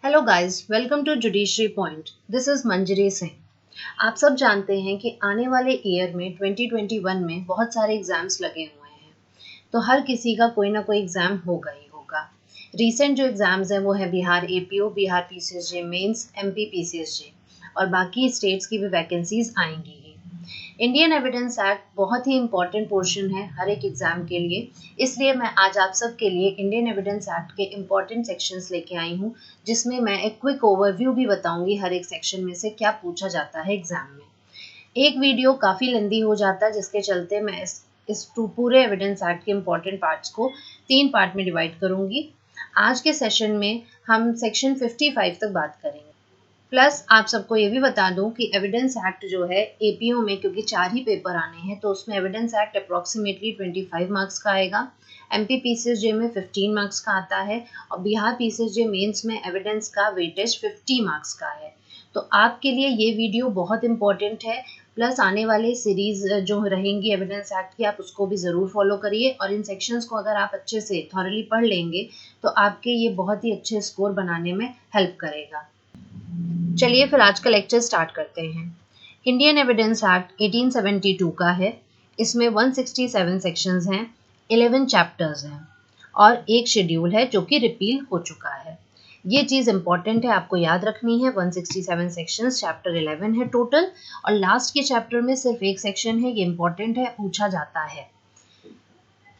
Hello guys, welcome to judiciary point. This is Manjari Singh. आप सब जानते हैं कि आने वाले ईयर में 2021 में बहुत सारे एग्जाम्स लगे हुए हैं, तो हर किसी का कोई ना कोई एग्जाम होगा ही होगा। रीसेंट जो एग्जाम्स हैं वो है Bihar APO, Bihar PCSJ mains, MP PCSJ और बाकी स्टेट्स की भी वैकेंसीज आएंगी ही। इंडियन एविडेंस एक्ट बहुत ही इंपॉर्टेंट पोर्शन है हर एक एग्जाम के लिए, इसलिए मैं आज आप सब के लिए इंडियन एविडेंस एक्ट के इंपॉर्टेंट सेक्शंस लेके आई हूँ, जिसमें मैं एक क्विक ओवरव्यू भी बताऊंगी हर एक सेक्शन में से क्या पूछा जाता है एग्जाम में। एक वीडियो काफ़ी लेंदी हो जाता है, जिसके चलते मैं इस पूरे एविडेंस एक्ट के इंपॉर्टेंट पार्ट्स को 3 पार्ट में डिवाइड करूंगी। आज के सेशन में हम सेक्शन 55 तक बात करेंगे। प्लस आप सबको ये भी बता दूं कि एविडेंस एक्ट जो है एपीओ में, क्योंकि 4 ही पेपर आने हैं, तो उसमें एविडेंस एक्ट अप्रॉक्सीमेटली 25 मार्क्स का आएगा। एमपी पीसीएसजे में 15 मार्क्स का आता है और बिहार पीसीएसजे मेंस में एविडेंस का वेटेज 50 मार्क्स का है। तो आपके लिए ये वीडियो बहुत इंपॉर्टेंट है। प्लस आने वाले सीरीज जो रहेंगी एविडेंस एक्ट की, आप उसको भी ज़रूर फॉलो करिए और इन सेक्शंस को अगर आप अच्छे से थॉरली पढ़ लेंगे तो आपके ये बहुत ही अच्छे स्कोर बनाने में हेल्प करेगा। चलिए फिर आज का लेक्चर स्टार्ट करते हैं। इंडियन एविडेंस एक्ट 1872 का है। इसमें 167 सेक्शंस हैं, 11 चैप्टर्स हैं और एक शेड्यूल है जो कि रिपील हो चुका है। ये चीज़ इंपॉर्टेंट है, आपको याद रखनी है। 167 सेक्शंस, चैप्टर 11 है टोटल और लास्ट के चैप्टर में सिर्फ एक सेक्शन है। ये इंपॉर्टेंट है, पूछा जाता है।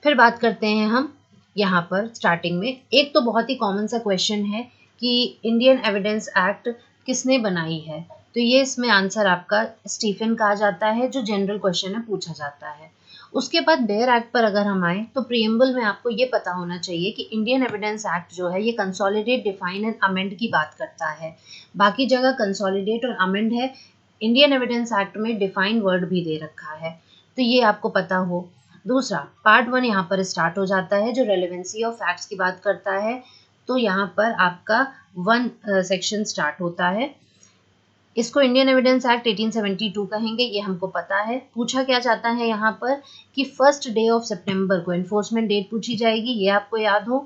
फिर बात करते हैं हम यहाँ पर स्टार्टिंग में। एक तो बहुत ही कॉमन सा क्वेश्चन है कि इंडियन एविडेंस एक्ट किसने बनाई है, तो ये इसमें आंसर आपका स्टीफन कहा जाता है, जो जनरल क्वेश्चन है पूछा जाता है। उसके बाद बेयर एक्ट पर अगर हम आए तो प्रियम्बल में आपको ये पता होना चाहिए कि इंडियन एविडेंस एक्ट जो है ये कंसोलिडेट, डिफाइन एंड अमेंड की बात करता है। बाकी जगह कंसोलिडेट और अमेंड है, इंडियन एविडेंस एक्ट में डिफाइन वर्ड भी दे रखा है, तो ये आपको पता हो। दूसरा पार्ट 1 यहाँ पर स्टार्ट हो जाता है, जो रेलेवेंसी ऑफ फैक्ट्स की बात करता है। तो यहाँ पर आपका 1 सेक्शन स्टार्ट होता है। इसको इंडियन एविडेंस एक्ट 1872 कहेंगे, ये हमको पता है। पूछा क्या जाता है यहाँ पर कि फर्स्ट डे ऑफ सितंबर को एनफोर्समेंट डेट पूछी जाएगी, ये आपको याद हो।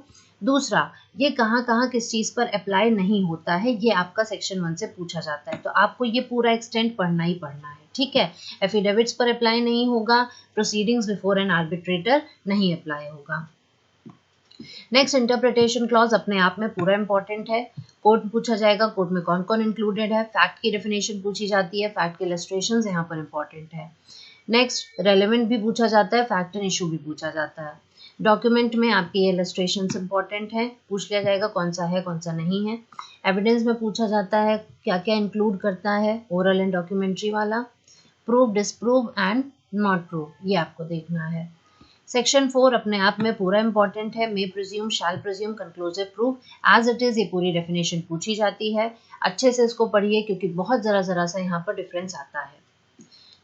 दूसरा, ये कहाँ कहाँ किस चीज़ पर अप्लाई नहीं होता है, ये आपका सेक्शन 1 से पूछा जाता है, तो आपको ये पूरा एक्सटेंड पढ़ना ही पढ़ना है, ठीक है। एफिडेविट्स पर अप्लाई नहीं होगा, प्रोसीडिंग्स बिफोर एन आर्बिट्रेटर नहीं अप्लाई होगा। नेक्स्ट, इंटरप्रिटेशन क्लॉज अपने आप में पूरा इंपॉर्टेंट है। कोर्ट पूछा जाएगा, कोर्ट में कौन कौन इंक्लूडेड है। फैक्ट की डेफिनेशन पूछी जाती है, फैक्ट के इलस्ट्रेशंस यहाँ पर इंपॉर्टेंट है। नेक्स्ट, रेलेवेंट भी पूछा जाता है, फैक्ट एंड इशू भी पूछा जाता है। डॉक्यूमेंट में आपके ये इलस्ट्रेशंस इंपॉर्टेंट है, पूछ लिया जाएगा कौन सा है कौन सा नहीं है। एविडेंस में पूछा जाता है क्या क्या इंक्लूड करता है, ओरल एंड डॉक्यूमेंट्री वाला। Prove, disprove and not prove, ये आपको देखना है। सेक्शन 4 अपने आप में पूरा इंपॉर्टेंट है। May presume, shall presume, conclusive proof, as it is, ये पूरी डेफिनेशन पूछी जाती है। अच्छे से इसको पढ़िए क्योंकि बहुत जरा सा यहाँ पर डिफरेंस आता है।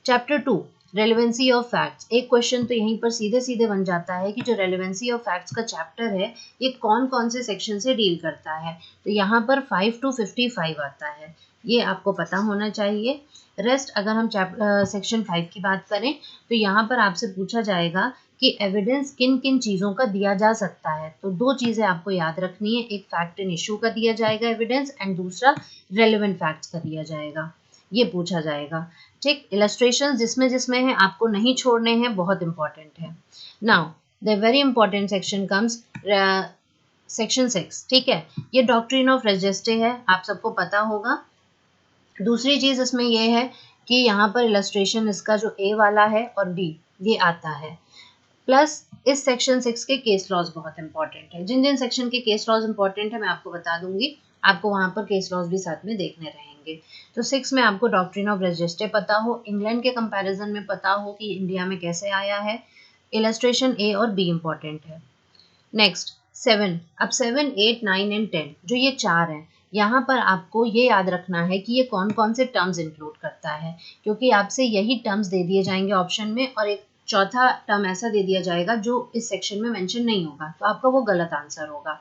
Chapter 2, relevancy of facts. एक क्वेश्चन तो यहीं पर सीधे सीधे बन जाता है कि जो रेलेवेंसी ऑफ फैक्ट्स का चैप्टर है ये कौन कौन से सेक्शन से डील करता है, तो यहाँ पर 5 to 55 आता है, ये आपको पता होना चाहिए। रेस्ट अगर हम सेक्शन 5 की बात करें तो यहाँ पर आपसे पूछा जाएगा कि एविडेंस किन किन चीज़ों का दिया जा सकता है, तो 2 चीज़ें आपको याद रखनी है, एक फैक्ट एंड इशू का दिया जाएगा एविडेंस, एंड दूसरा रेलेवेंट फैक्ट्स का दिया जाएगा, ये पूछा जाएगा, ठीक। इलस्ट्रेशन जिसमें जिसमें है आपको नहीं छोड़ने हैं, बहुत इंपॉर्टेंट है। Now the very important section comes section 6, ठीक है। ये डॉक्ट्रिन ऑफ रेजिस्टे है, आप सबको पता होगा। दूसरी चीज़ इसमें यह है कि यहाँ पर इलस्ट्रेशन इसका जो ए वाला है और बी ये आता है। प्लस इस सेक्शन 6 के केस लॉज बहुत इंपॉर्टेंट है। जिन जिन सेक्शन के केस लॉज इंपॉर्टेंट है मैं आपको बता दूंगी, आपको वहाँ पर केस लॉज भी साथ में देखने रहेंगे। तो 6 में आपको डॉक्ट्रिन ऑफ रेजिस्टे पता हो, इंग्लैंड के कंपैरिजन में पता हो कि इंडिया में कैसे आया है। इलस्ट्रेशन ए और बी इंपॉर्टेंट है। नेक्स्ट 7, अब 7, 8, 9 एंड 10 जो ये 4 हैं, यहाँ पर आपको ये याद रखना है कि ये कौन कौन से टर्म्स इंक्लूड करता है, क्योंकि आपसे यही टर्म्स दे दिए जाएंगे ऑप्शन में और एक चौथा टर्म ऐसा दे दिया जाएगा जो इस सेक्शन में मेंशन नहीं होगा, तो आपका वो गलत आंसर होगा,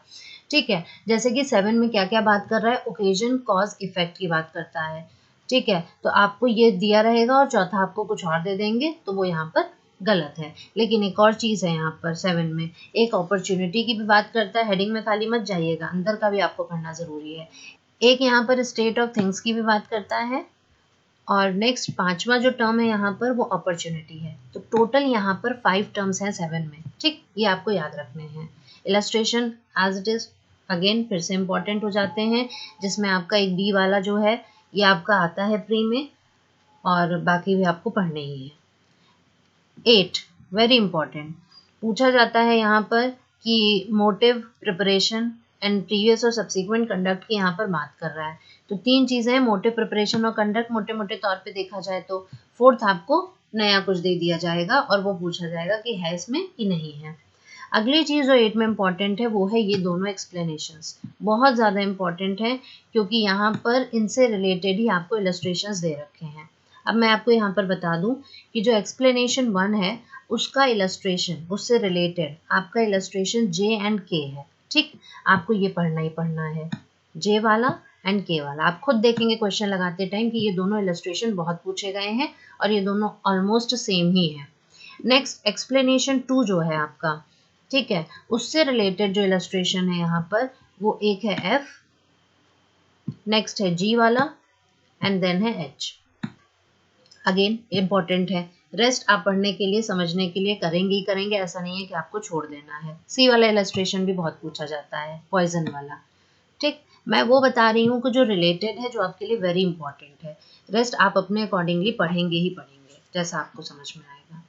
ठीक है। जैसे कि 7 में क्या क्या बात कर रहा है, ओकेजन, कॉज, इफेक्ट की बात करता है, ठीक है। तो आपको ये दिया रहेगा और चौथा आपको कुछ और दे देंगे, तो वो यहाँ पर गलत है। लेकिन एक और चीज़ है यहाँ पर 7 में, एक अपॉर्चुनिटी की भी बात करता है। हेडिंग में खाली मत जाइएगा, अंदर का भी आपको पढ़ना ज़रूरी है। एक यहाँ पर स्टेट ऑफ थिंग्स की भी बात करता है, और नेक्स्ट 5वां जो टर्म है यहाँ पर वो अपॉर्चुनिटी है। तो टोटल यहाँ पर 5 टर्म्स हैं 7 में, ठीक, ये आपको याद रखने हैं। Illustration as it is again फिर से इंपॉर्टेंट हो जाते हैं, जिसमें आपका एक बी वाला जो है ये आपका आता है प्री में, और बाकी भी आपको पढ़ने ही है। 8 वेरी इंपॉर्टेंट, पूछा जाता है यहाँ पर कि मोटिव, प्रिपरेशन एंड प्रीवियस और सब्सिक्वेंट कंडक्ट की यहाँ पर बात कर रहा है। तो 3 चीज़ें हैं, मोटिव, प्रिपरेशन और कंडक्ट, मोटे मोटे तौर पे देखा जाए तो। 4th आपको नया कुछ दे दिया जाएगा और वो पूछा जाएगा कि है इसमें कि नहीं है। अगली चीज़ जो 8 में इंपॉर्टेंट है वो है ये दोनों एक्सप्लेनेशंस, बहुत ज़्यादा इंपॉर्टेंट है, क्योंकि यहाँ पर इनसे रिलेटेड ही आपको इलस्ट्रेशंस दे रखे हैं। अब मैं आपको यहाँ पर बता दूँ कि जो एक्सप्लेनेशन 1 है उसका इलस्ट्रेशन, उससे रिलेटेड आपका इलस्ट्रेशन जे एंड के है, ठीक। आपको ये पढ़ना ही पढ़ना है, जे वाला एंड के वाला। आप खुद देखेंगे क्वेश्चन लगाते टाइम कि ये दोनों इलस्ट्रेशन बहुत पूछे गए हैं और ये दोनों ऑलमोस्ट सेम ही है। नेक्स्ट एक्सप्लेनेशन 2 जो है आपका, ठीक है, उससे रिलेटेड जो इलस्ट्रेशन है यहाँ पर वो एक है एफ, नेक्स्ट है जी वाला एंड देन है एच। अगेन इम्पॉर्टेंट है, रेस्ट आप पढ़ने के लिए, समझने के लिए करेंगे ही करेंगे, ऐसा नहीं है कि आपको छोड़ देना है। सी वाला इलस्ट्रेशन भी बहुत पूछा जाता है, पॉइजन वाला, ठीक। मैं वो बता रही हूँ कि जो रिलेटेड है, जो आपके लिए वेरी इंपॉर्टेंट है। रेस्ट आप अपने अकॉर्डिंगली पढ़ेंगे ही पढ़ेंगे, जैसा आपको समझ में आएगा।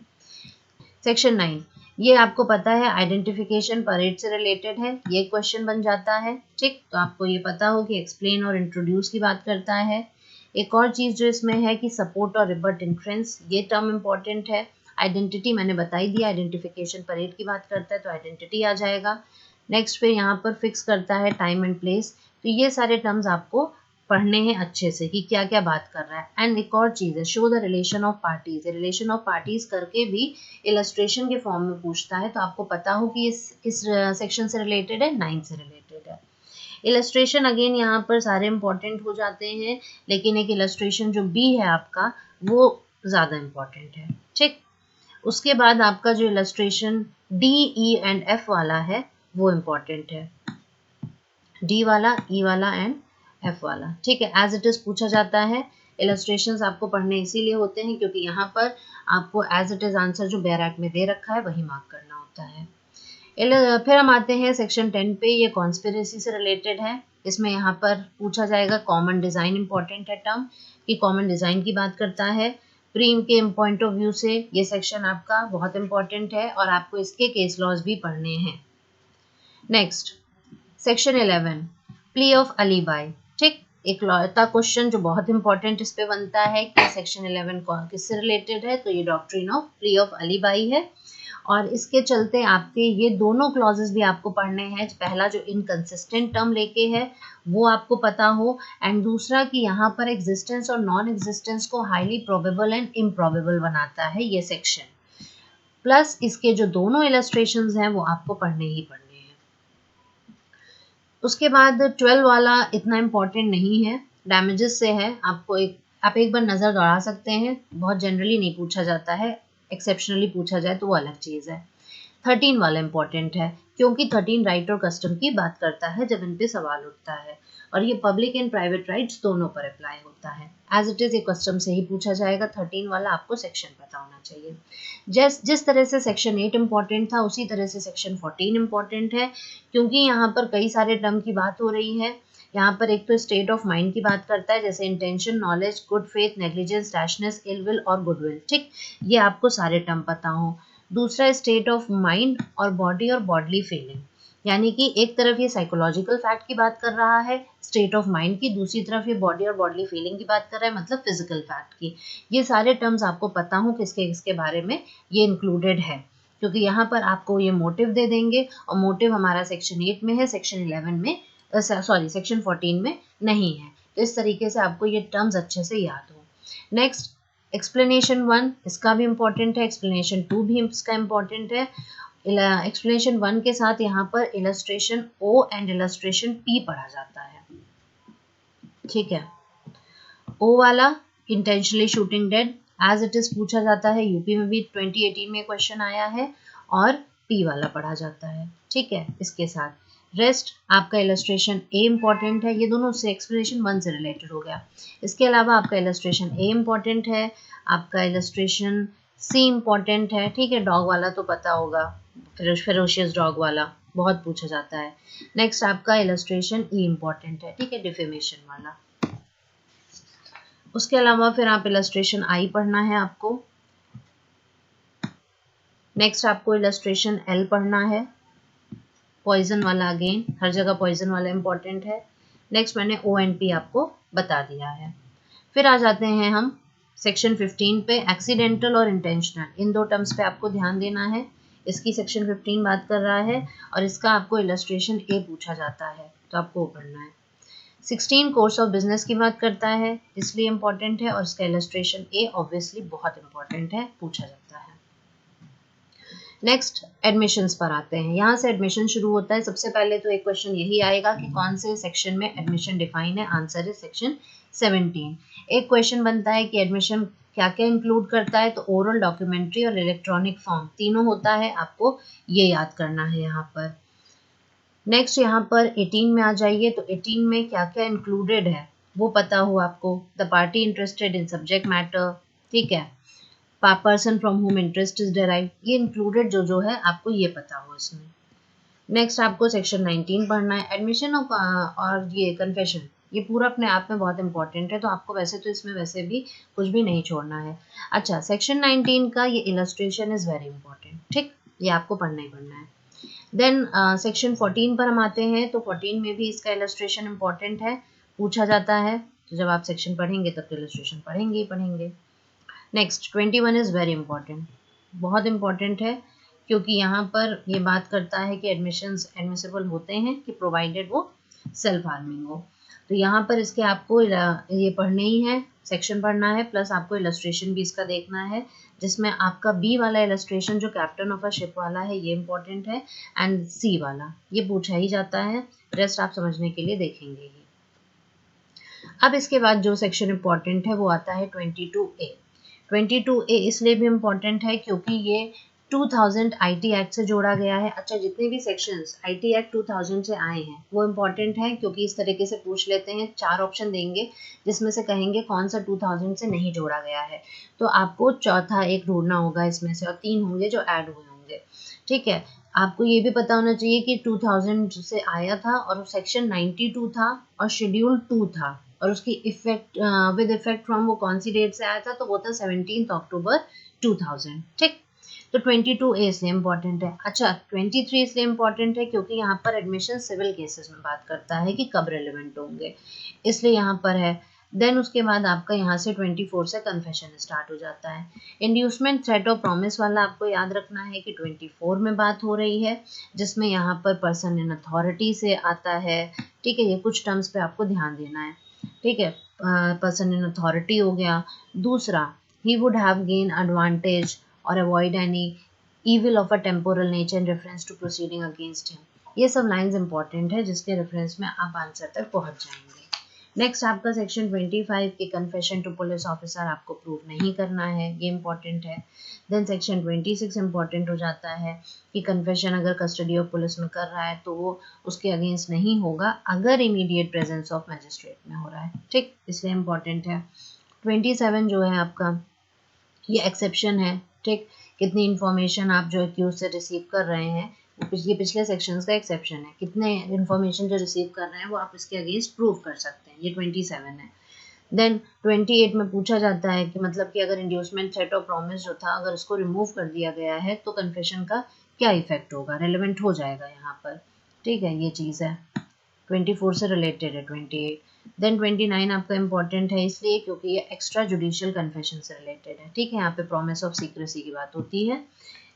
सेक्शन 9, ये आपको पता है आइडेंटिफिकेशन परेड से रिलेटेड है, ये क्वेश्चन बन जाता है, ठीक। तो आपको ये पता हो कि एक्सप्लेन और इंट्रोड्यूस की बात करता है। एक और चीज़ जो इसमें है कि सपोर्ट और रिबट इंफ्रेंस, ये टर्म इंपॉर्टेंट है। आइडेंटिटी मैंने बता ही दिया, आइडेंटिफिकेशन परेड की बात करता है तो आइडेंटिटी आ जाएगा। नेक्स्ट फिर यहाँ पर फिक्स करता है टाइम एंड प्लेस। तो ये सारे टर्म्स आपको पढ़ने हैं अच्छे से कि क्या क्या बात कर रहा है। एंड एक और चीज़ है, show the relation of parties. Relation of parties करके भी इलस्ट्रेशन के फॉर्म में पूछता है, तो आपको पता हो कि ये किस सेक्शन से रिलेटेड है, 9 से रिलेटेड है। इलस्ट्रेशन अगेन यहाँ पर सारे इंपॉर्टेंट हो जाते हैं, लेकिन एक इलस्ट्रेशन जो बी है आपका वो ज़्यादा इंपॉर्टेंट है, ठीक। उसके बाद आपका जो illustration D, E and F वाला है वो इम्पॉर्टेंट है, डी वाला, ई वाला एंड एफ वाला, ठीक है। एज इट इज पूछा जाता है। इलस्ट्रेशंस आपको पढ़ने इसीलिए होते हैं क्योंकि यहाँ पर आपको एज इट इज आंसर जो बैरैक में दे रखा है वही मार्क करना होता है। फिर हम आते हैं सेक्शन 10 पे, ये कॉन्स्पिरेसी से रिलेटेड है। इसमें यहाँ पर पूछा जाएगा कॉमन डिज़ाइन, इंपॉर्टेंट है टर्म, कि कॉमन डिज़ाइन की बात करता है प्रीम के पॉइंट ऑफ व्यू से। ये सेक्शन आपका बहुत इंपॉर्टेंट है और आपको इसके केस लॉज भी पढ़ने हैं। Next section 11, plea of Ali by, ठीक। एक लॉयता क्वेश्चन जो बहुत इंपॉर्टेंट इस पे बनता है कि सेक्शन 11 किससे रिलेटेड है, तो ये doctrine of plea of Ali by है। और इसके चलते आपके ये दोनों क्लॉजेस भी आपको पढ़ने हैं। पहला जो इनकंसिस्टेंट टर्म लेके है वो आपको पता हो, एंड दूसरा कि यहाँ पर एग्जिस्टेंस और नॉन एग्जिस्टेंस को हाईली प्रोबेबल एंड इम्प्रोबेबल बनाता है ये सेक्शन। प्लस इसके जो दोनों इलस्ट्रेशंस हैं वो आपको पढ़ने ही पढ़ने हैं। उसके बाद 12 वाला इतना इम्पोर्टेंट नहीं है, डैमेजेस से है। आप एक बार नज़र दौड़ा सकते हैं, बहुत जनरली नहीं पूछा जाता है, एक्सेप्शनली पूछा जाए तो वो अलग चीज़ है। 13 वाला इंपॉर्टेंट है क्योंकि 13 राइट और कस्टम की बात करता है जब इन पे सवाल उठता है, और ये पब्लिक एंड प्राइवेट राइट्स दोनों पर अप्लाई होता है। एज इट इज ये कस्टम से ही पूछा जाएगा। 13 वाला आपको सेक्शन पता होना चाहिए। जिस तरह से सेक्शन 8 इंपॉर्टेंट था उसी तरह से सेक्शन 14 इंपॉर्टेंट है, क्योंकि यहाँ पर कई सारे टर्म की बात हो रही है। यहाँ पर एक तो स्टेट ऑफ माइंड की बात करता है, जैसे intention, knowledge, good faith, negligence, rashness, ill will और गुडविल, ठीक। ये आपको सारे टर्म पता हो। दूसरा स्टेट ऑफ माइंड और बॉडली फीलिंग, यानी कि एक तरफ ये साइकोलॉजिकल फैक्ट की बात कर रहा है स्टेट ऑफ माइंड की, दूसरी तरफ ये बॉडी और बॉडली फीलिंग की बात कर रहा है मतलब फिजिकल फैक्ट की। ये सारे टर्म्स आपको पता हो किसके किसके बारे में ये इंक्लूडेड है, क्योंकि यहाँ पर आपको ये मोटिव दे देंगे, और मोटिव हमारा सेक्शन 8 में है, सेक्शन 11 में सेक्शन 14 में नहीं है। तो इस तरीके से आपको ये टर्म्स अच्छे से याद हो। नेक्स्ट एक्सप्लेनेशन 1 इसका भी इम्पोर्टेंट है, एक्सप्लेनेशन 2 भी इसका इम्पोर्टेंट है। एक्सप्लेनेशन 1 के साथ यहाँ पर illustration O and illustration P पढ़ा जाता है, ठीक है। ओ वाला intentionally shooting dead, as it is पूछा जाता है। यूपी में भी 2018 में क्वेश्चन आया है और पी वाला पढ़ा जाता है। ठीक है, इसके साथ रेस्ट आपका इलस्ट्रेशन ए इम्पॉर्टेंट है, ये दोनों से एक्सप्लेनेशन 1 से रिलेटेड हो गया। इसके अलावा आपका इलस्ट्रेशन ए इम्पॉर्टेंट है, आपका इलस्ट्रेशन सी इम्पॉर्टेंट है। ठीक है, डॉग वाला तो पता होगा, फेरोशियस डॉग वाला बहुत पूछा जाता है। नेक्स्ट आपका इलस्ट्रेशन ई इम्पॉर्टेंट है, ठीक है, डिफेमेशन वाला। उसके अलावा फिर आप इलस्ट्रेशन आई पढ़ना है आपको। नेक्स्ट आपको इलस्ट्रेशन एल पढ़ना है, पॉइजन वाला, अगेन हर जगह पॉइजन वाला इम्पॉर्टेंट है। नेक्स्ट मैंने ओ एंड पी आपको बता दिया है। फिर आ जाते हैं हम सेक्शन 15 पे, एक्सीडेंटल और इंटेंशनल, इन दो टर्म्स पे आपको ध्यान देना है। इसकी सेक्शन 15 बात कर रहा है और इसका आपको इलस्ट्रेशन ए पूछा जाता है, तो आपको वो पढ़ना है। 16 कोर्स ऑफ बिजनेस की बात करता है, इसलिए इम्पॉर्टेंट है, और इसका इलस्ट्रेशन ए ऑब्वियसली बहुत इंपॉर्टेंट है, पूछा जाता है। नेक्स्ट एडमिशंस पर आते हैं। यहाँ से एडमिशन शुरू होता है। सबसे पहले तो एक क्वेश्चन यही आएगा कि कौन से सेक्शन में एडमिशन डिफाइन है। आंसर है सेक्शन 17। एक क्वेश्चन बनता है कि एडमिशन क्या क्या इंक्लूड करता है, तो ओरल, डॉक्यूमेंट्री और इलेक्ट्रॉनिक फॉर्म तीनों होता है, आपको ये याद करना है यहाँ पर। नेक्स्ट यहाँ पर 18 में आ जाइए, तो 18 में क्या क्या इंक्लूडेड है वो पता हो आपको। The party interested in subject matter, ठीक है, person from home interest is derive, ये इंक्लूडेड जो है आपको ये पता हो इसमें। नेक्स्ट आपको सेक्शन 19 पढ़ना है, एडमिशन और ये कन्फेशन, ये पूरा अपने आप में बहुत इंपॉर्टेंट है, तो आपको वैसे तो इसमें वैसे भी कुछ भी नहीं छोड़ना है। अच्छा, सेक्शन 19 का ये इलस्ट्रेशन इज वेरी इंपॉर्टेंट, ठीक, ये आपको पढ़ना ही पढ़ना है। देन सेक्शन 14 पर हम आते हैं, तो 14 में भी इसका इलस्ट्रेशन इंपॉर्टेंट है, पूछा जाता है, तो जब आप सेक्शन पढ़ेंगे तब तो इलस्ट्रेशन पढ़ेंगे ही पढ़ेंगे। नेक्स्ट 21 इज़ वेरी इंपॉर्टेंट, बहुत इंपॉर्टेंट है, क्योंकि यहाँ पर ये बात करता है कि एडमिशंस एडमिसिबल होते हैं कि प्रोवाइडेड वो सेल्फ हार्मिंग हो। तो यहाँ पर इसके आपको ये पढ़ने ही है, सेक्शन पढ़ना है, प्लस आपको इलस्ट्रेशन भी इसका देखना है, जिसमें आपका बी वाला इलस्ट्रेशन जो कैप्टन ऑफ अ शिप वाला है ये इंपॉर्टेंट है, एंड सी वाला ये पूछा ही जाता है, रेस्ट आप समझने के लिए देखेंगे ही। अब इसके बाद जो सेक्शन इंपॉर्टेंट है वो आता है 22A। 22A इसलिए भी इम्पॉर्टेंट है क्योंकि ये 2000 आईटी एक्ट से जोड़ा गया है। अच्छा, जितने भी सेक्शंस आईटी एक्ट 2000 से आए हैं वो इम्पॉर्टेंट है, क्योंकि इस तरीके से पूछ लेते हैं, 4 ऑप्शन देंगे जिसमें से कहेंगे कौन सा 2000 से नहीं जोड़ा गया है, तो आपको चौथा एक ढूंढना होगा इसमें से, और 3 होंगे जो ऐड हुए होंगे। ठीक है, आपको ये भी पता होना चाहिए कि 2000 से आया था और सेक्शन 92 था और शेड्यूल 2 था, और उसकी इफेक्ट विद इफेक्ट फ्रॉम वो कौन सी डेट से आया था, तो वो था 17 अक्टूबर 2000। ठीक, तो 22A इसलिए इम्पॉर्टेंट है। अच्छा, 23 इसलिए इम्पॉर्टेंट है क्योंकि यहाँ पर एडमिशन सिविल केसेस में बात करता है कि कब रेलिवेंट होंगे, इसलिए यहाँ पर है। देन उसके बाद आपका यहाँ से 24 से कन्फेशन स्टार्ट हो जाता है। इंड्यूसमेंट, थ्रेट और प्रॉमिस वाला आपको याद रखना है कि 24 में बात हो रही है, जिसमें यहाँ पर पर्सन इन अथॉरिटी से आता है। ठीक है, ये कुछ टर्म्स पे आपको ध्यान देना है। ठीक है, पर्सन इन अथॉरिटी हो गया। दूसरा, he would have gain advantage और avoid any evil of a temporal nature in reference to proceeding against him, ये सब लाइंस इंपॉर्टेंट है जिसके रेफरेंस में आप आंसर तक पहुंच जाएंगे। नेक्स्ट आपका सेक्शन 25 के कन्फेशन टू पुलिस ऑफिसर आपको प्रूव नहीं करना है, ये इंपॉर्टेंट है। देन सेक्शन 26 इंपॉर्टेंट हो जाता है कि कन्फेशन अगर कस्टडी ऑफ पुलिस में कर रहा है तो वो उसके अगेंस्ट नहीं होगा अगर इमीडिएट प्रेजेंस ऑफ मजिस्ट्रेट में हो रहा है। ठीक, इसलिए इंपॉर्टेंट है। 27 जो है आपका ये एक्सेप्शन है। ठीक, कितनी इन्फॉर्मेशन आप जो एक्यूज से रिसीव कर रहे हैं, ये पिछले सेक्शंस का एक्सेप्शन है, कितने इन्फॉर्मेशन जो रिसीव कर रहे हैं वो आप इसके अगेंस्ट प्रूव कर सकते हैं, ये 27 है। देन 28 में पूछा जाता है कि मतलब कि अगर इंड्यूसमेंट, थ्रेट और प्रॉमिस जो था अगर उसको रिमूव कर दिया गया है तो कन्फेशन का क्या इफेक्ट होगा, रेलिवेंट हो जाएगा यहाँ पर। ठीक है, ये चीज़ है, 24 से रिलेटेड है 28। देन 29 आपका इंपॉर्टेंट है इसलिए क्योंकि ये एक्स्ट्रा जुडिशियल कन्फेशन से रिलेटेड है। ठीक है, यहाँ पे प्रॉमिस ऑफ सीक्रेसी की बात होती है।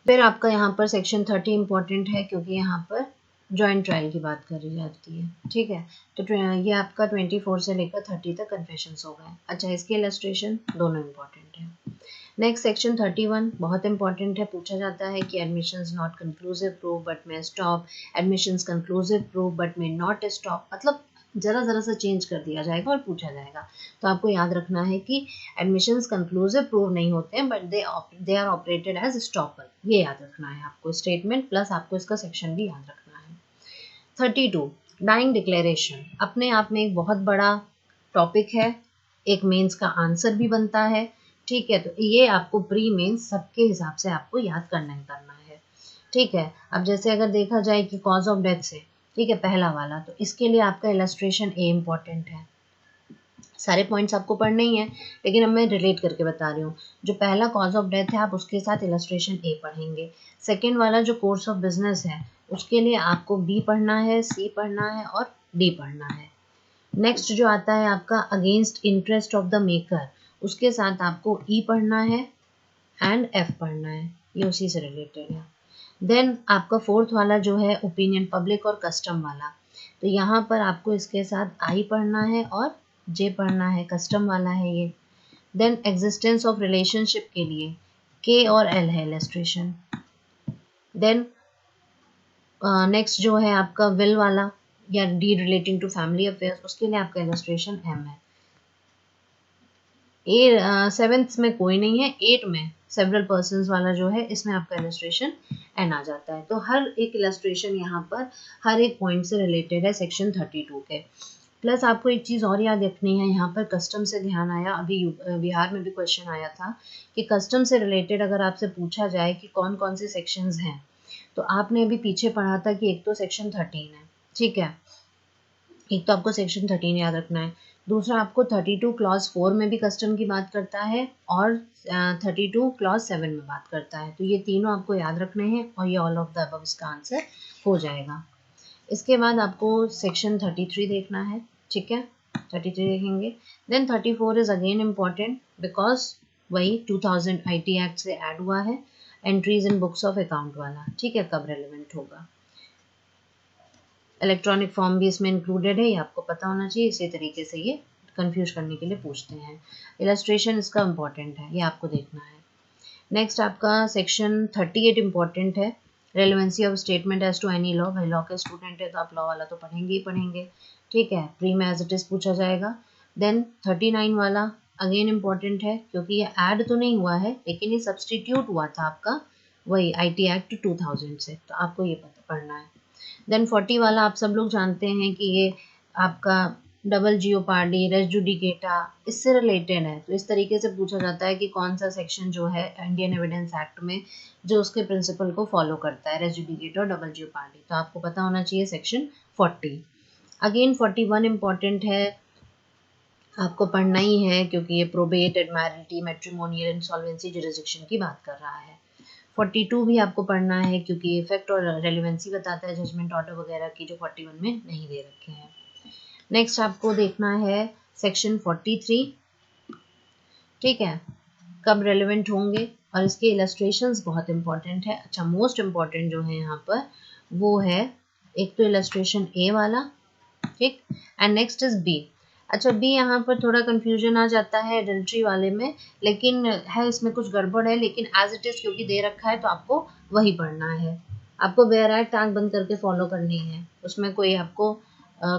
फिर आपका यहाँ पर सेक्शन 30 इंपॉर्टेंट है क्योंकि यहाँ पर जॉइंट ट्रायल की बात करी जाती है। ठीक है, तो ये आपका 24 से लेकर 30 तक कन्फेशंस हो गए। अच्छा, इसके इलस्ट्रेशन दोनों इंपॉर्टेंट है। नेक्स्ट सेक्शन 31 बहुत इंपॉर्टेंट है, पूछा जाता है कि admissions not conclusive proof but may stop, admissions conclusive proof but may not stop, मतलब ज़रा ज़रा सा चेंज कर दिया जाएगा और पूछा जाएगा। तो आपको याद रखना है कि एडमिशंस कंक्लूसिव प्रूव नहीं होते हैं, but they are operated as estoppel. ये याद रखना है आपको, स्टेटमेंट प्लस आपको इसका सेक्शन भी याद रखना है। 32 डाइंग डिक्लेरेशन अपने आप में एक बहुत बड़ा टॉपिक है, एक मेंस का आंसर भी बनता है। ठीक है, तो ये आपको प्री मेंस सबके हिसाब से आपको याद करना ही करना है। ठीक है, अब जैसे अगर देखा जाए कि कॉज ऑफ डेथ से, ठीक है, पहला वाला, तो इसके लिए आपका इलस्ट्रेशन ए इम्पॉर्टेंट है। सारे पॉइंट्स आपको पढ़ने ही हैं, लेकिन अब मैं रिलेट करके बता रही हूँ। जो पहला कॉज ऑफ डेथ है आप उसके साथ इलस्ट्रेशन ए पढ़ेंगे। सेकेंड वाला जो कोर्स ऑफ बिजनेस है उसके लिए आपको बी पढ़ना है, सी पढ़ना है और डी पढ़ना है। नेक्स्ट जो आता है आपका against interest of the maker, उसके साथ आपको ई पढ़ना है एंड एफ पढ़ना है, ये उसी से रिलेटेड है। देन आपका फोर्थ वाला जो है ओपिनियन पब्लिक और कस्टम वाला, तो यहाँ पर आपको इसके साथ आई पढ़ना है और जे पढ़ना है, कस्टम वाला है ये। देन एग्जिस्टेंस ऑफ रिलेशनशिप के लिए के और एल है इलस्ट्रेशन। देन नेक्स्ट जो है आपका विल वाला या D relating to family affairs, उसके लिए आपका इलस्ट्रेशन एम है। सेवेंथ में कोई नहीं है, 8 में सेवरल पर्सन्स वाला जो है इसमें आपका इलस्ट्रेशन एन आ जाता है। तो हर एक इलस्ट्रेशन यहाँ पर हर एक पॉइंट से रिलेटेड है सेक्शन 32 के। प्लस आपको एक चीज़ और याद रखनी है, यहाँ पर कस्टम से ध्यान आया, अभी बिहार में भी क्वेश्चन आया था कि कस्टम से रिलेटेड अगर आपसे पूछा जाए कि कौन कौन से सेक्शंस हैं, तो आपने अभी पीछे पढ़ा था कि एक तो सेक्शन 13 है, ठीक है, एक तो आपको सेक्शन 13 याद रखना है। दूसरा आपको 32 क्लॉज 4 में भी कस्टम की बात करता है और 32 क्लॉज 7 में बात करता है। तो ये तीनों आपको याद रखने हैं और ये ऑल ऑफ द अबव इसका आंसर हो जाएगा। इसके बाद आपको सेक्शन 33 देखना है, ठीक है, 33 देखेंगे। Then 34 is again important because वही 2000 IT एक्ट से ऐड हुआ है, entries in books of account वाला, ठीक है, कब रेलिवेंट होगा। इलेक्ट्रॉनिक फॉर्म भी इसमें इंक्लूडेड है, ये आपको पता होना चाहिए, इसी तरीके से ये कंफ्यूज करने के लिए पूछते हैं। इलस्ट्रेशन इसका इंपॉर्टेंट है, ये आपको देखना है। नेक्स्ट आपका सेक्शन 38 इंपॉर्टेंट है, relevancy of statement as to any law. भाई लॉ के स्टूडेंट है तो आप लॉ वाला तो पढ़ेंगे ही पढ़ेंगे, ठीक है, प्री में एज इट इज पूछा जाएगा। देन 39 वाला अगेन इम्पॉर्टेंट है क्योंकि ये ऐड तो नहीं हुआ है लेकिन ये सब्सटीट्यूट हुआ था आपका वही IT एक्ट 2000 से, तो आपको ये पढ़ना है। देन 40 वाला आप सब लोग जानते हैं कि ये आपका डबल जियोपार्डी, रेस जुडिकेटा, इससे रिलेटेड है। तो इस तरीके से पूछा जाता है कि कौन सा सेक्शन जो है इंडियन एविडेंस एक्ट में जो उसके प्रिंसिपल को फॉलो करता है, रेस जुडिकेटा और डबल जियोपार्डी, तो आपको पता होना चाहिए सेक्शन 40। अगेन 41 इम्पॉर्टेंट है, आपको पढ़ना ही है क्योंकि ये प्रोबेट, एडमायरल्टी, मैट्रिमोनियल, इंसॉल्वेंसी, जुरिसडिक्शन की बात कर रहा है। 42 भी आपको पढ़ना है क्योंकि इफेक्ट और रेलिवेंसी बताता है जजमेंट ऑर्डर वगैरह की, जो 41 में नहीं दे रखे हैं। नेक्स्ट आपको देखना है सेक्शन 43, ठीक है, कब रेलिवेंट होंगे, और इसके इलस्ट्रेशंस बहुत इंपॉर्टेंट है। अच्छा, मोस्ट इम्पॉर्टेंट जो है यहाँ पर वो है एक तो इलस्ट्रेशन ए वाला, ठीक, एंड नेक्स्ट इज बी। अच्छा, बी यहाँ पर थोड़ा कंफ्यूजन आ जाता है एडल्ट्री वाले में, लेकिन है इसमें कुछ गड़बड़ है, लेकिन एज इट इज क्योंकि दे रखा है तो आपको वही पढ़ना है। आपको बेयर एक्ट आँख बंद करके फॉलो करनी है, उसमें कोई आपको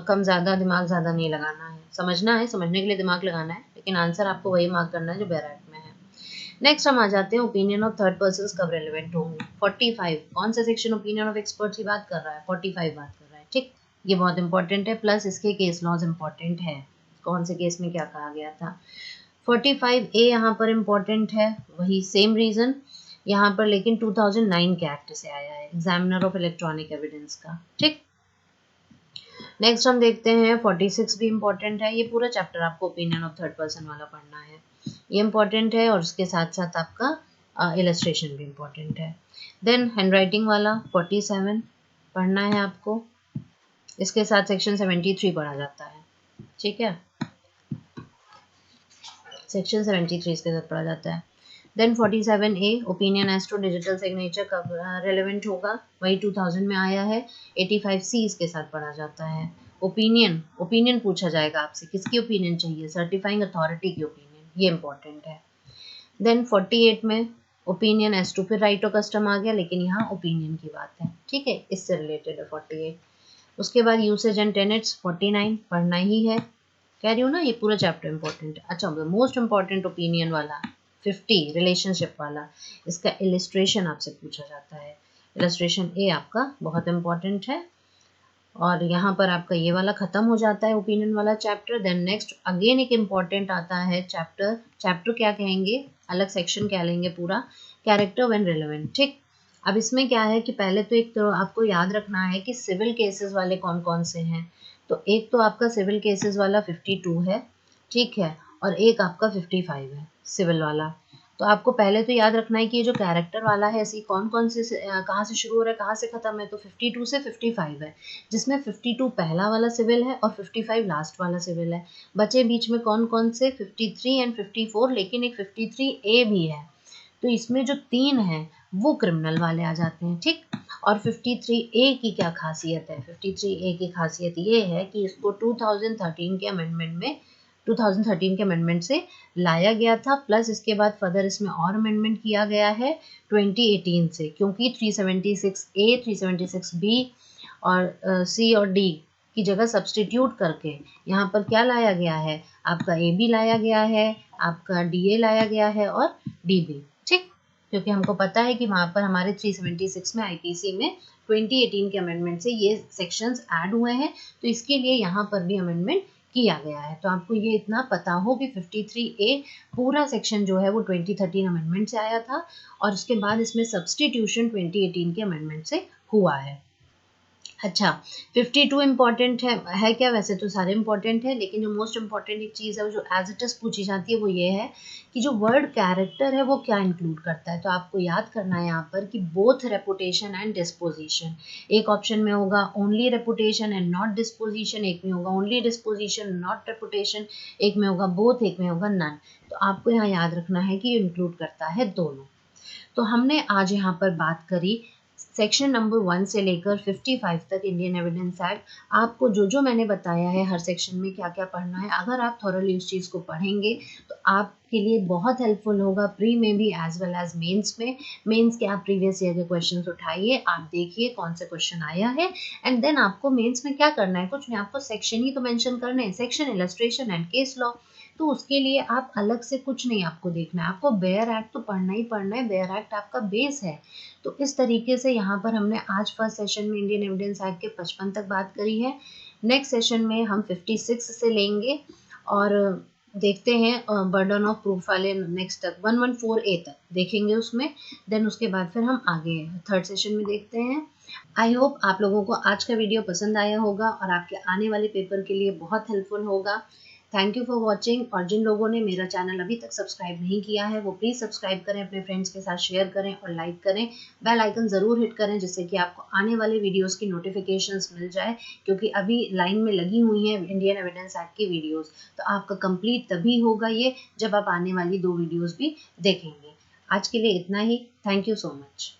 कम ज़्यादा दिमाग ज़्यादा नहीं लगाना है, समझना है, समझने के लिए दिमाग लगाना है, लेकिन आंसर आपको वही मार्क करना है जो बेयर एक्ट में है। नेक्स्ट हम आ जाते हैं ओपिनियन ऑफ थर्ड पर्सन कब रेलिवेंट होंगे। 45 कौन सा सेक्शन ओपिनियन ऑफ एक्सपर्ट्स की बात कर रहा है, 45 बात कर रहा है, ठीक, ये बहुत इंपॉर्टेंट है, प्लस इसके केस लॉज इंपॉर्टेंट है, कौन से केस में क्या कहा गया था। 45A यहाँ पर इम्पॉर्टेंट है, वही सेम रीजन यहाँ पर, लेकिन 2009 के एक्ट से आया है, एग्जामिनर ऑफ इलेक्ट्रॉनिक एविडेंस का, ठीक। नेक्स्ट हम देखते हैं 46 भी इम्पॉर्टेंट है, ये पूरा चैप्टर आपको ओपिनियन ऑफ थर्ड पर्सन वाला पढ़ना है, ये इम्पॉर्टेंट है, और उसके साथ साथ आपका इलस्ट्रेशन भी इम्पॉर्टेंट है। देन हैंडराइटिंग वाला 47 पढ़ना है आपको, इसके साथ सेक्शन 73 पढ़ा जाता है, ठीक है, सेक्शन 73 इसके साथ पढ़ा जाता है। Then 47A opinion as to digital signature कब रेलेवेंट होगा, वही 2000 में आया है। 85C इसके साथ पढ़ा जाता है। ओपिनियन पूछा जाएगा आपसे, किसकी ओपिनियन चाहिए, सर्टिफाइंग अथॉरिटी की ओपिनियन, ये इंपॉर्टेंट है। देन 48 में ओपिनियन एज टू, फिर राइट और कस्टम आ गया, लेकिन यहाँ ओपिनियन की बात है, ठीक है, इससे रिलेटेड है 48। उसके बाद यूसेज एंड टेनेट्स 49 पढ़ना ही है, कह रही हूँ ना ये पूरा चैप्टर इंपॉर्टेंट है। अच्छा, मोस्ट इंपॉर्टेंट ओपिनियन वाला 50 रिलेशनशिप वाला, इसका इलिस्ट्रेशन आपसे पूछा जाता है। इलिस्ट्रेशन ए आपका बहुत इंपॉर्टेंट है। और यहाँ पर आपका ये वाला खत्म हो जाता है ओपिनियन वाला चैप्टर। देन नेक्स्ट अगेन एक इम्पॉर्टेंट आता है चैप्टर क्या कहेंगे, अलग सेक्शन क्या लेंगे पूरा, कैरेक्टर व्हेन रिलेवेंट। ठीक, अब इसमें क्या है कि पहले तो एक तो आपको याद रखना है कि सिविल केसेस वाले कौन कौन से हैं। तो एक तो आपका सिविल केसेस वाला 52 है, ठीक है, और एक आपका 55 है सिविल वाला। तो आपको पहले तो याद रखना है कि ये जो कैरेक्टर वाला है ऐसी कौन कौन से कहाँ से शुरू हो रहा है कहाँ से खत्म है। तो 52 से 55 है, जिसमें 52 पहला वाला सिविल है और 55 लास्ट वाला सिविल है। बचे बीच में कौन कौन से 53 एंड 54, लेकिन एक 53A भी है। तो इसमें जो 3 हैं वो क्रिमिनल वाले आ जाते हैं। ठीक, और 53A की क्या खासियत है, 53A की खासियत ये है कि इसको 2013 के अमेंडमेंट में 2013 के अमेंडमेंट से लाया गया था, प्लस इसके बाद फर्दर इसमें और अमेंडमेंट किया गया है 2018 से, क्योंकि 376A 376B और सी और डी की जगह सब्सटीट्यूट करके यहाँ पर क्या लाया गया है, आपका ए बी लाया गया है, आपका डी ए लाया गया है और डी बी। ठीक, क्योंकि हमको पता है कि वहाँ पर हमारे 376 में आईपीसी में 2018 के अमेंडमेंट से ये सेक्शंस ऐड हुए हैं, तो इसके लिए यहाँ पर भी अमेंडमेंट किया गया है। तो आपको ये इतना पता हो कि 53A पूरा सेक्शन जो है वो 2013 अमेंडमेंट से आया था, और उसके बाद इसमें सब्सटीट्यूशन 2018 के अमेंडमेंट से हुआ है। अच्छा, 52 इम्पॉर्टेंट है क्या, वैसे तो सारे इम्पॉर्टेंट है, लेकिन जो मोस्ट इम्पॉर्टेंट एक चीज़ है वो जो एज इट इज़ पूछी जाती है वो ये है कि जो वर्ड कैरेक्टर है वो क्या इंक्लूड करता है। तो आपको याद करना है यहाँ पर कि बोथ रेपुटेशन एंड डिस्पोजिशन, एक ऑप्शन में होगा only reputation and not disposition, एक में होगा ओनली डिस्पोजिशन नॉट रेपुटेशन, एक में होगा बोथ, एक में होगा नन। तो आपको यहाँ याद रखना है कि ये इंक्लूड करता है दोनों। तो हमने आज यहाँ पर बात करी सेक्शन नंबर 1 से लेकर 55 तक इंडियन एविडेंस एक्ट। आपको जो जो मैंने बताया है हर सेक्शन में क्या क्या पढ़ना है, अगर आप थॉरली उस चीज़ को पढ़ेंगे तो आपके लिए बहुत हेल्पफुल होगा, प्री में भी एज वेल एज मेंस में। मेंस के आप प्रीवियस ईयर के क्वेश्चंस उठाइए, आप देखिए कौन से क्वेश्चन आया है, एंड देन आपको मेंस में क्या करना है, कुछ नहीं, आपको सेक्शन ही तो मेंशन करने हैं, section, illustration and case law. तो उसके लिए आप अलग से कुछ नहीं आपको देखना है, आपको बेयर एक्ट तो पढ़ना ही पढ़ना है, बेयर एक्ट आपका बेस है। तो इस तरीके से यहाँ पर हमने आज फर्स्ट सेशन में इंडियन एविडेंस एक्ट के 55 तक बात करी है। नेक्स्ट सेशन में हम 56 से लेंगे और देखते हैं बर्डन ऑफ प्रूफ वाले नेक्स्ट तक 114A तक देखेंगे उसमें। देन उसके बाद फिर हम आगे थर्ड सेशन में देखते हैं। आई होप आप लोगों को आज का वीडियो पसंद आया होगा और आपके आने वाले पेपर के लिए बहुत हेल्पफुल होगा। थैंक यू फॉर वॉचिंग, और जिन लोगों ने मेरा चैनल अभी तक सब्सक्राइब नहीं किया है वो प्लीज़ सब्सक्राइब करें, अपने फ्रेंड्स के साथ शेयर करें और लाइक करें, बेल आइकन ज़रूर हिट करें जिससे कि आपको आने वाले वीडियोस की नोटिफिकेशंस मिल जाए, क्योंकि अभी लाइन में लगी हुई हैं इंडियन एविडेंस एक्ट की वीडियोस। तो आपका कंप्लीट तभी होगा ये जब आप आने वाली 2 वीडियोस भी देखेंगे। आज के लिए इतना ही, थैंक यू सो मच।